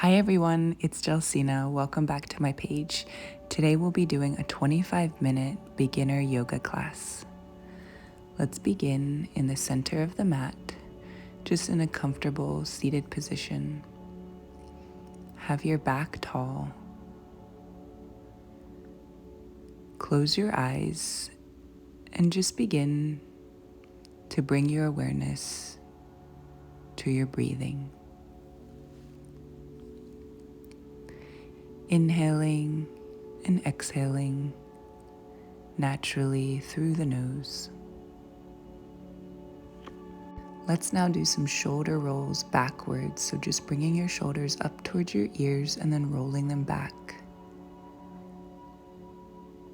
Hi everyone, it's Gelsina. Welcome back to my page. Today we'll be doing a 25-minute beginner yoga class. Let's begin in the center of the mat, just in a comfortable seated position. Have your back tall. Close your eyes and just begin to bring your awareness to your breathing. Inhaling and exhaling naturally through the nose. Let's now do some shoulder rolls backwards, so just bringing your shoulders up towards your ears and then rolling them back.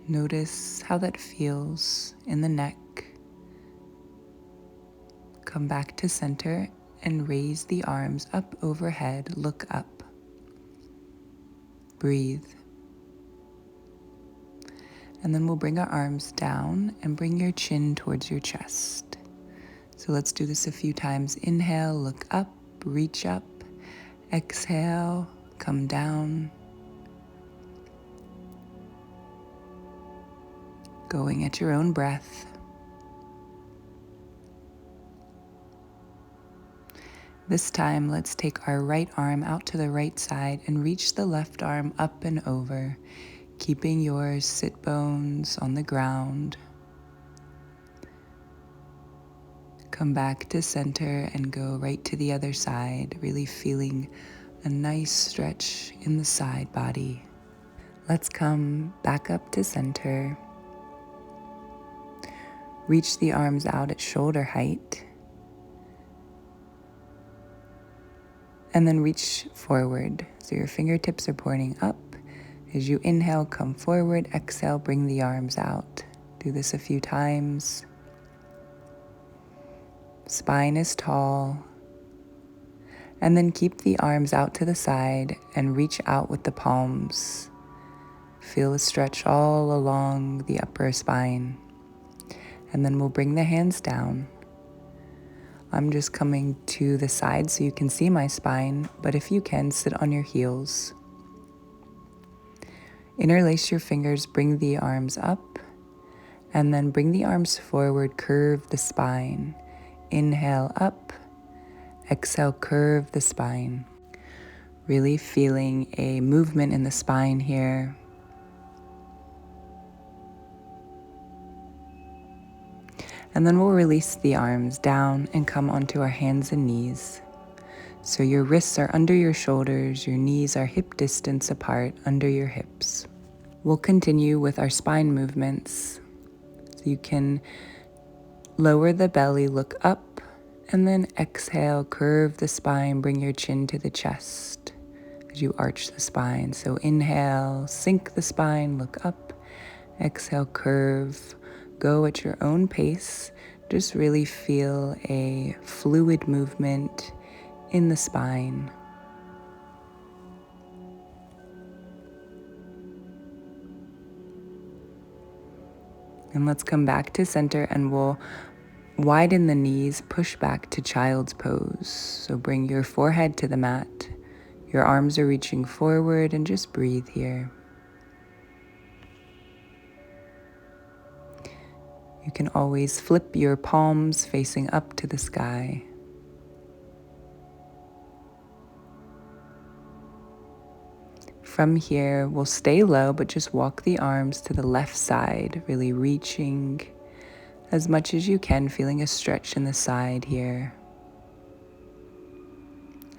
Notice how that feels in the neck. Come back to center and raise the arms up overhead, look up. Breathe. And then we'll bring our arms down and bring your chin towards your chest. So let's do this a few times. Inhale, look up, reach up. Exhale, come down. Going at your own breath. This time, let's take our right arm out to the right side and reach the left arm up and over, keeping your sit bones on the ground. Come back to center and go right to the other side, really feeling a nice stretch in the side body. Let's come back up to center. Reach the arms out at shoulder height. And then reach forward. So your fingertips are pointing up. As you inhale, come forward. Exhale, bring the arms out. Do this a few times. Spine is tall. And then keep the arms out to the side and reach out with the palms. Feel a stretch all along the upper spine. And then we'll bring the hands down. I'm just coming to the side so you can see my spine, but if you can, sit on your heels. Interlace your fingers, bring the arms up, and then bring the arms forward, curve the spine. Inhale up, exhale, curve the spine. Really feeling a movement in the spine here. And then we'll release the arms down and come onto our hands and knees. So your wrists are under your shoulders, your knees are hip distance apart under your hips. We'll continue with our spine movements. So you can lower the belly, look up, and then exhale, curve the spine, bring your chin to the chest as you arch the spine. So inhale, sink the spine, look up, exhale, curve. Go at your own pace. Just really feel a fluid movement in the spine. And let's come back to center and we'll widen the knees, push back to child's pose. So bring your forehead to the mat. Your arms are reaching forward and just breathe here. You can always flip your palms facing up to the sky. From here, we'll stay low, but just walk the arms to the left side, really reaching as much as you can, feeling a stretch in the side here.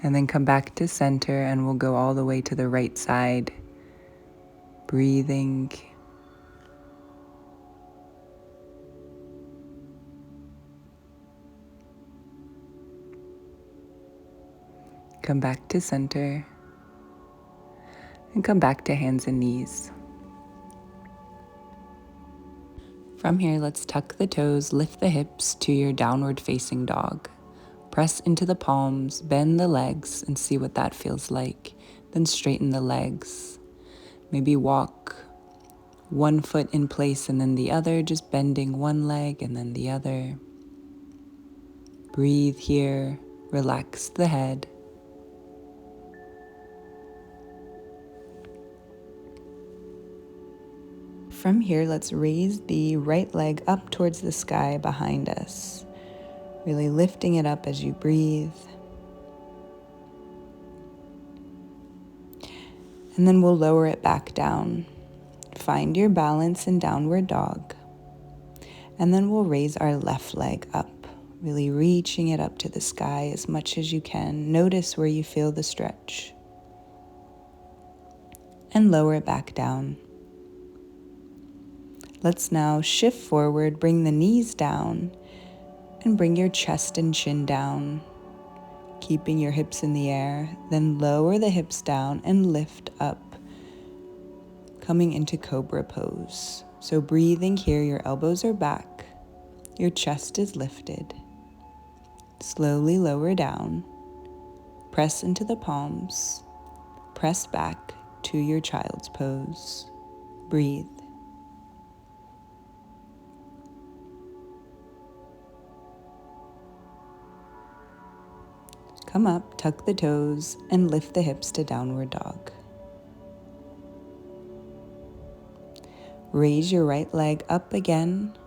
And then come back to center and we'll go all the way to the right side, breathing. Come back to center and come back to hands and knees. From here, let's tuck the toes, lift the hips to your downward facing dog. Press into the palms, bend the legs, and see what that feels like. Then straighten the legs. Maybe walk one foot in place and then the other, just bending one leg and then the other. Breathe here, relax the head. From here, let's raise the right leg up towards the sky behind us, really lifting it up as you breathe. And then we'll lower it back down. Find your balance in downward dog. And then we'll raise our left leg up, really reaching it up to the sky as much as you can. Notice where you feel the stretch. And lower it back down. Let's now shift forward, bring the knees down, and bring your chest and chin down, keeping your hips in the air. Then lower the hips down and lift up, coming into cobra pose. So breathing here, your elbows are back, your chest is lifted. Slowly lower down, press into the palms, press back to your child's pose. Breathe. Come up, tuck the toes, and lift the hips to downward dog. Raise your right leg up again,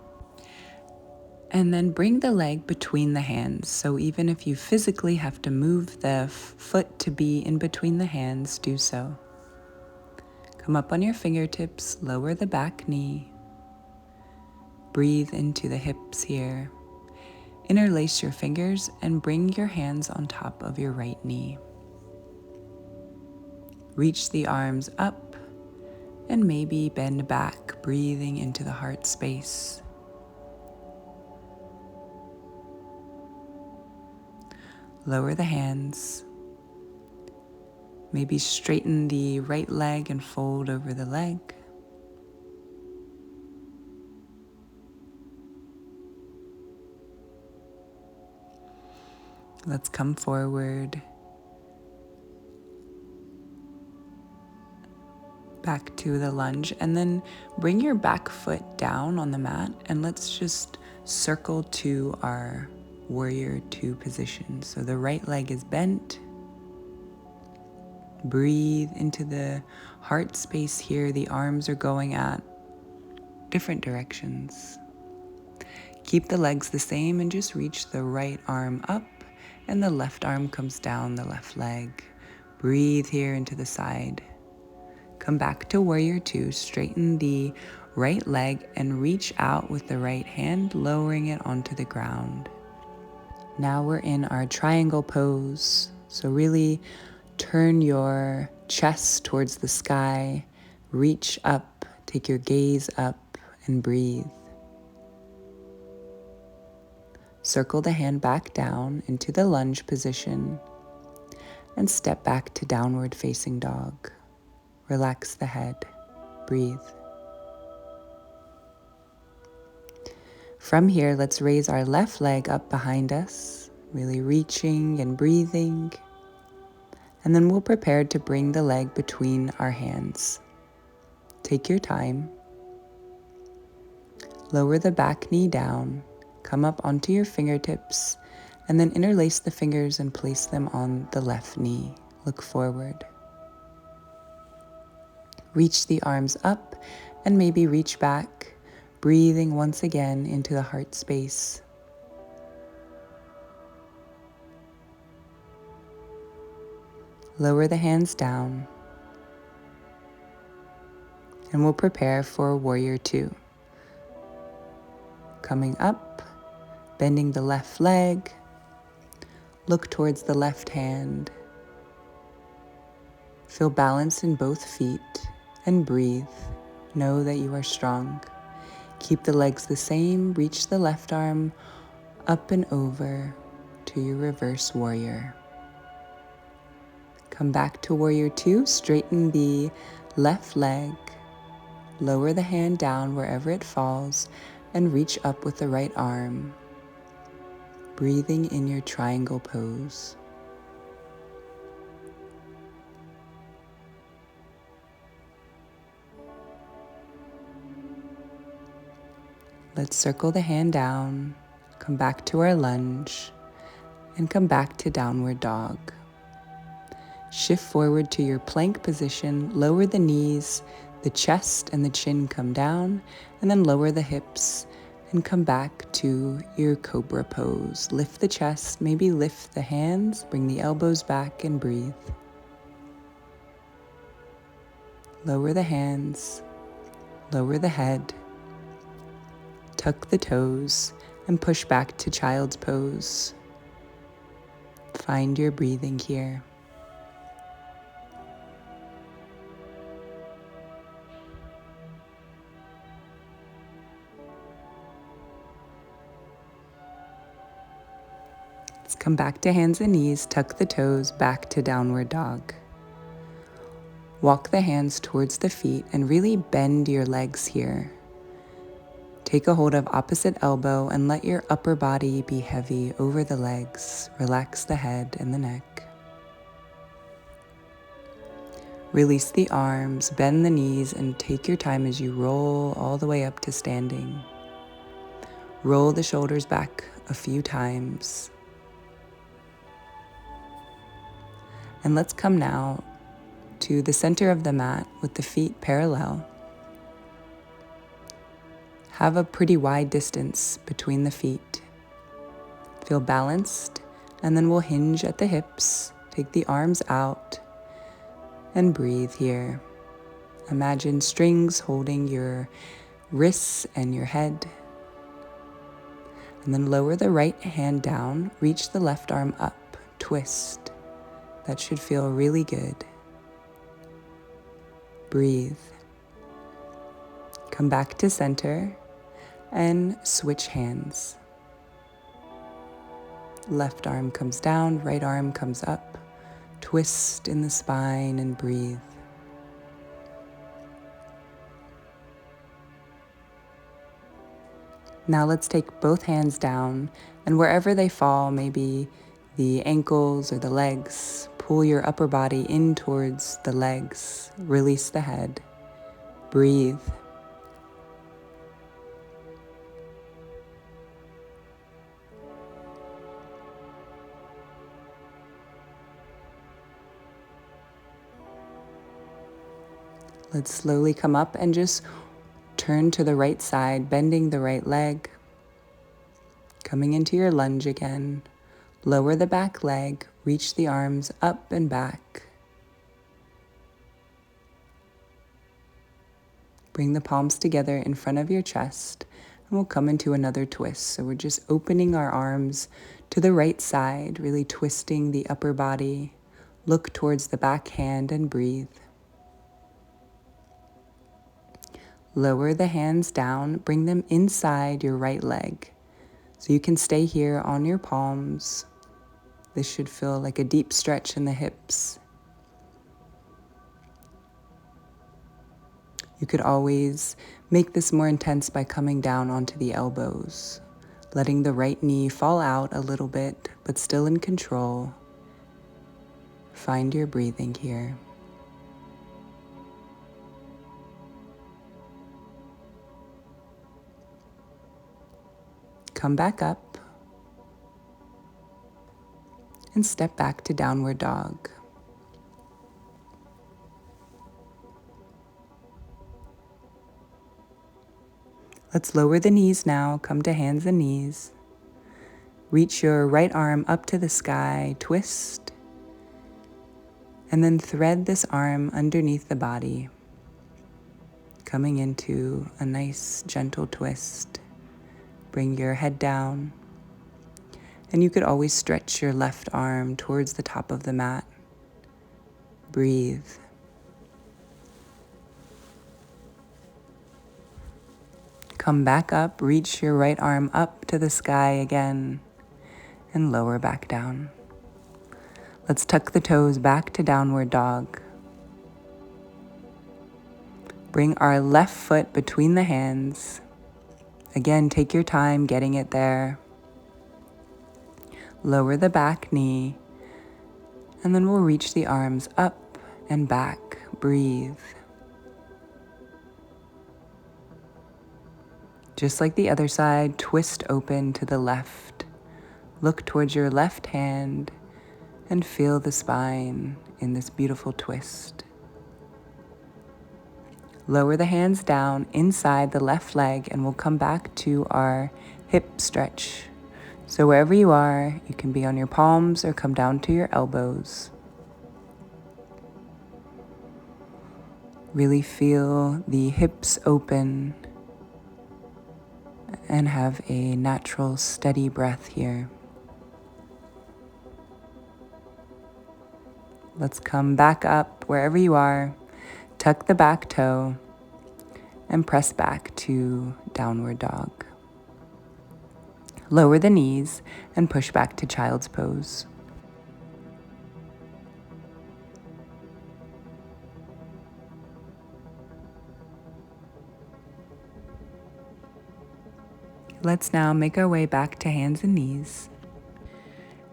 and then bring the leg between the hands. So even if you physically have to move the foot to be in between the hands, do so. Come up on your fingertips, lower the back knee. Breathe into the hips here. Interlace your fingers and bring your hands on top of your right knee. Reach the arms up and maybe bend back, breathing into the heart space. Lower the hands. Maybe straighten the right leg and fold over the leg. Let's come forward, back to the lunge, and then bring your back foot down on the mat, and let's just circle to our warrior two position. So the right leg is bent. Breathe into the heart space here. The arms are going at different directions. Keep the legs the same and just reach the right arm up and the left arm comes down the left leg. Breathe here into the side. Come back to warrior two. Straighten the right leg and reach out with the right hand, lowering it onto the ground. Now we're in our triangle pose. So really turn your chest towards the sky, reach up, take your gaze up and breathe. Circle the hand back down into the lunge position and step back to downward facing dog. Relax the head, breathe. From here, let's raise our left leg up behind us, really reaching and breathing. And then we'll prepare to bring the leg between our hands. Take your time. Lower the back knee down. Come up onto your fingertips and then interlace the fingers and place them on the left knee. Look forward. Reach the arms up and maybe reach back, breathing once again into the heart space. Lower the hands down and we'll prepare for warrior two. Coming up, bending the left leg, look towards the left hand. Feel balance in both feet and breathe. Know that you are strong. Keep the legs the same. Reach the left arm up and over to your reverse warrior. Come back to warrior two. Straighten the left leg. Lower the hand down wherever it falls and reach up with the right arm. Breathing in your triangle pose. Let's circle the hand down, come back to our lunge, and come back to downward dog. Shift forward to your plank position, lower the knees, The chest and the chin come down, and then lower the hips and come back to your cobra pose. Lift the chest, maybe lift the hands, bring the elbows back and breathe. Lower the hands, lower the head, tuck the toes, and push back to child's pose. Find your breathing here. Let's come back to hands and knees, tuck the toes, back to downward dog. Walk the hands towards the feet and really bend your legs here. Take a hold of opposite elbow and let your upper body be heavy over the legs. Relax the head and the neck. Release the arms, bend the knees, and take your time as you roll all the way up to standing. Roll the shoulders back a few times. And let's come now to the center of the mat with the feet parallel. Have a pretty wide distance between the feet. Feel balanced, and then we'll hinge at the hips. Take the arms out and breathe here. Imagine strings holding your wrists and your head. And then lower the right hand down, reach the left arm up, twist. That should feel really good. Breathe. Come back to center and switch hands. Left arm comes down, right arm comes up. Twist in the spine and breathe. Now let's take both hands down, and wherever they fall, maybe the ankles or the legs, pull your upper body in towards the legs. Release the head. Breathe. Let's slowly come up and just turn to the right side, bending the right leg. Coming into your lunge again. Lower the back leg, reach the arms up and back. Bring the palms together in front of your chest, and we'll come into another twist. So we're just opening our arms to the right side, really twisting the upper body. Look towards the back hand and breathe. Lower the hands down, bring them inside your right leg. So you can stay here on your palms. This should feel like a deep stretch in the hips. You could always make this more intense by coming down onto the elbows, letting the right knee fall out a little bit, but still in control. Find your breathing here. Come back up and step back to downward dog. Let's lower the knees now, come to hands and knees. Reach your right arm up to the sky, twist, and then thread this arm underneath the body, coming into a nice gentle twist. Bring your head down, and you could always stretch your left arm towards the top of the mat. Breathe. Come back up, reach your right arm up to the sky again, and lower back down. Let's tuck the toes back to downward dog. Bring our left foot between the hands. Again, take your time getting it there. Lower the back knee, and then we'll reach the arms up and back. Breathe. Just like the other side, twist open to the left. Look towards your left hand and feel the spine in this beautiful twist. Lower the hands down inside the left leg and we'll come back to our hip stretch. So wherever you are, you can be on your palms or come down to your elbows. Really feel the hips open and have a natural, steady breath here. Let's come back up wherever you are, tuck the back toe, and press back to downward dog. Lower the knees and push back to child's pose. Let's now make our way back to hands and knees.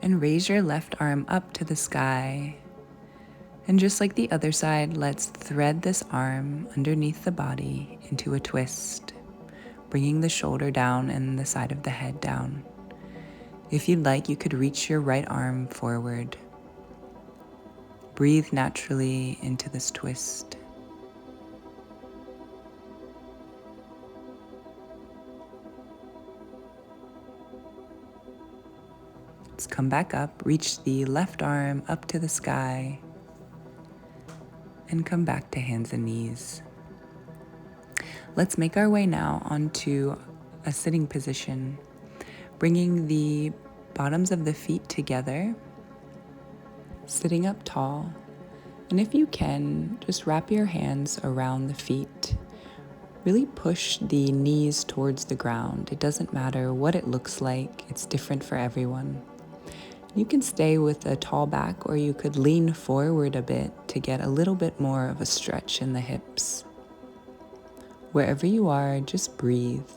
And raise your left arm up to the sky. And just like the other side, let's thread this arm underneath the body into a twist, bringing the shoulder down and the side of the head down. If you'd like, you could reach your right arm forward. Breathe naturally into this twist. Let's come back up, reach the left arm up to the sky, and come back to hands and knees. Let's make our way now onto a sitting position, bringing the bottoms of the feet together, sitting up tall, and if you can, just wrap your hands around the feet. Really push the knees towards the ground. It doesn't matter what it looks like, it's different for everyone. You can stay with a tall back, or you could lean forward a bit to get a little bit more of a stretch in the hips. Wherever you are, just breathe.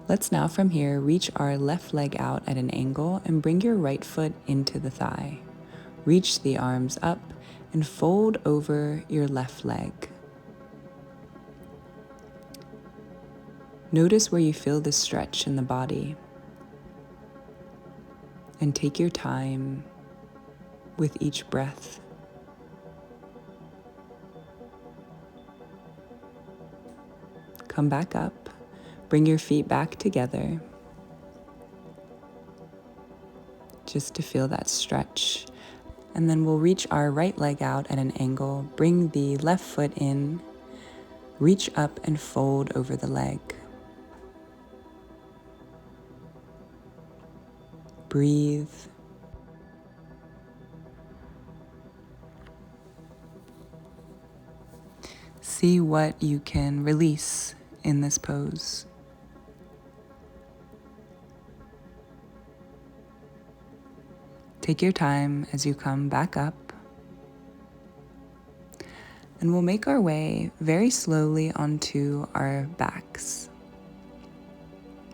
Let's now from here reach our left leg out at an angle and bring your right foot into the thigh. Reach the arms up and fold over your left leg. Notice where you feel the stretch in the body, and take your time with each breath. Come back up, bring your feet back together, just to feel that stretch. And then we'll reach our right leg out at an angle, bring the left foot in, reach up and fold over the leg. Breathe. See what you can release in this pose. Take your time as you come back up. And we'll make our way very slowly onto our backs.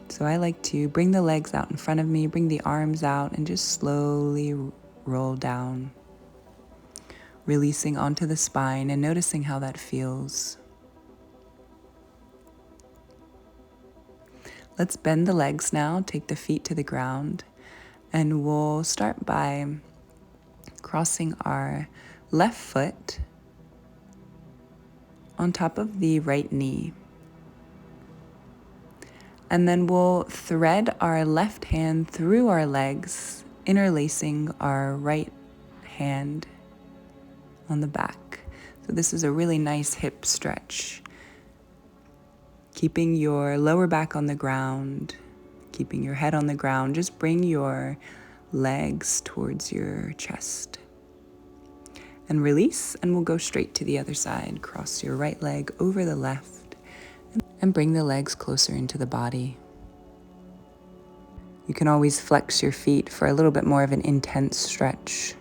So I like to bring the legs out in front of me, bring the arms out, and just slowly roll down, releasing onto the spine and noticing how that feels. Let's bend the legs now, take the feet to the ground, and we'll start by crossing our left foot on top of the right knee. And then we'll thread our left hand through our legs, interlacing our right hand on the back. So this is a really nice hip stretch. Keeping your lower back on the ground, keeping your head on the ground, just bring your legs towards your chest. And release, and we'll go straight to the other side. Cross your right leg over the left, and bring the legs closer into the body. You can always flex your feet for a little bit more of an intense stretch.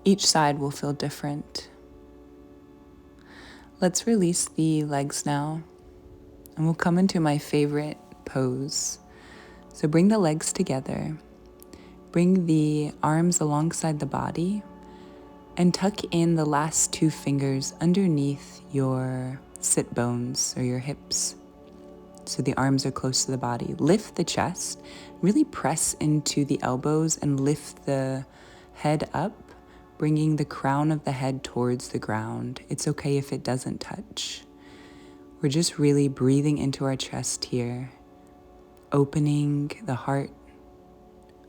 Each side will feel different. Let's release the legs now, and we'll come into my favorite pose. So bring the legs together, Bring the arms alongside the body and tuck in the last 2 fingers underneath your sit bones or your hips. So the arms are close to the body. Lift the chest, really press into the elbows and lift the head up, bringing the crown of the head towards the ground. It's okay if it doesn't touch. We're just really breathing into our chest here, opening the heart,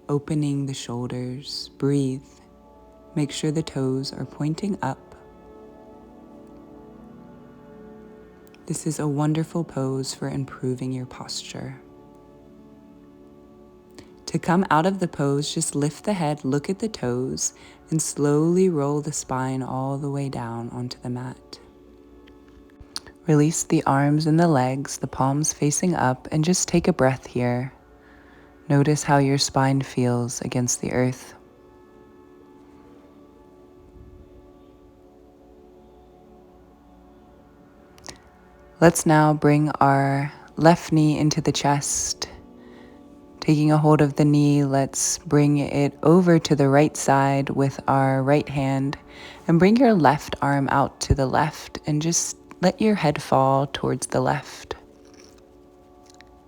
opening the shoulders. Breathe. Make sure the toes are pointing up. This is a wonderful pose for improving your posture. To come out of the pose, just lift the head, look at the toes, and slowly roll the spine all the way down onto the mat. Release the arms and the legs, the palms facing up, and just take a breath here. Notice how your spine feels against the earth. Let's now bring our left knee into the chest. Taking a hold of the knee, let's bring it over to the right side with our right hand and bring your left arm out to the left and just let your head fall towards the left.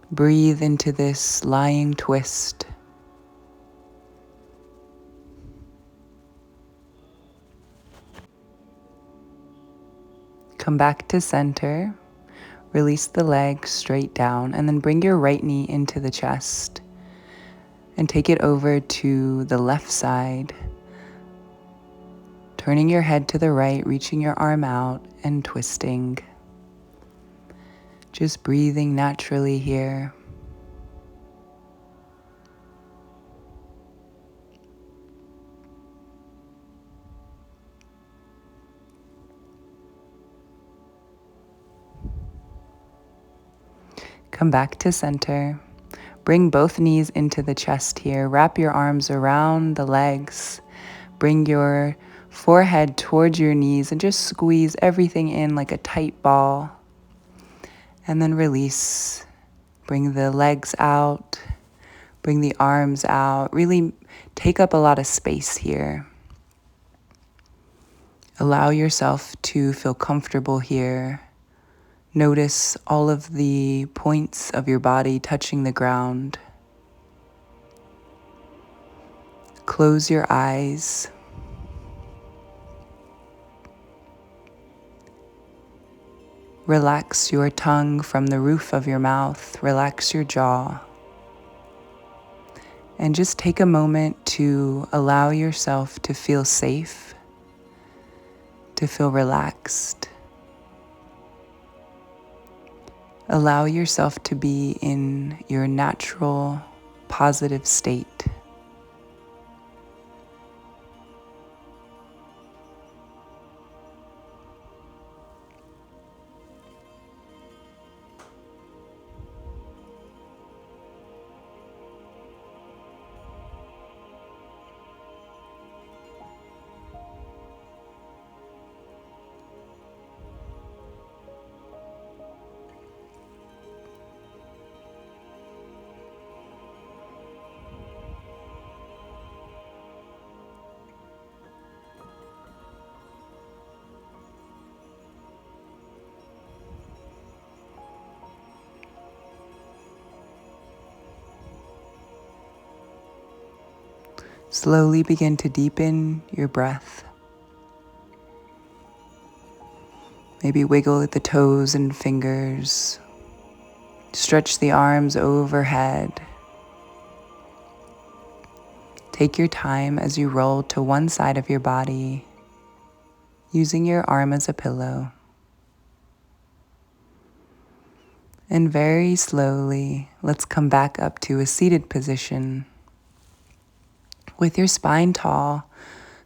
Breathe into this lying twist. Come back to center. Release the legs straight down and then bring your right knee into the chest and take it over to the left side. Turning your head to the right, reaching your arm out and twisting. Just breathing naturally here. Come back to center. Bring both knees into the chest here. Wrap your arms around the legs. Bring your forehead towards your knees and just squeeze everything in like a tight ball. And then release. Bring the legs out. Bring the arms out. Really take up a lot of space here. Allow yourself to feel comfortable here. Notice all of the points of your body touching the ground. Close your eyes. Relax your tongue from the roof of your mouth. Relax your jaw. And just take a moment to allow yourself to feel safe, to feel relaxed. Allow yourself to be in your natural, positive state. Slowly begin to deepen your breath. Maybe wiggle at the toes and fingers. Stretch the arms overhead. Take your time as you roll to one side of your body, using your arm as a pillow. And very slowly, let's come back up to a seated position. With your spine tall,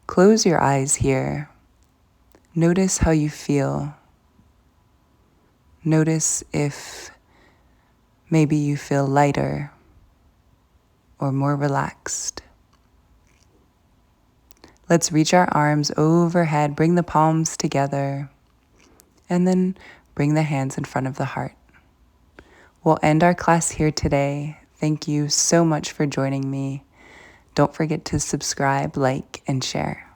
close your eyes here. Notice how you feel. Notice if maybe you feel lighter or more relaxed. Let's reach our arms overhead, bring the palms together, and then bring the hands in front of the heart. We'll end our class here today. Thank you so much for joining me. Don't forget to subscribe, like, and share.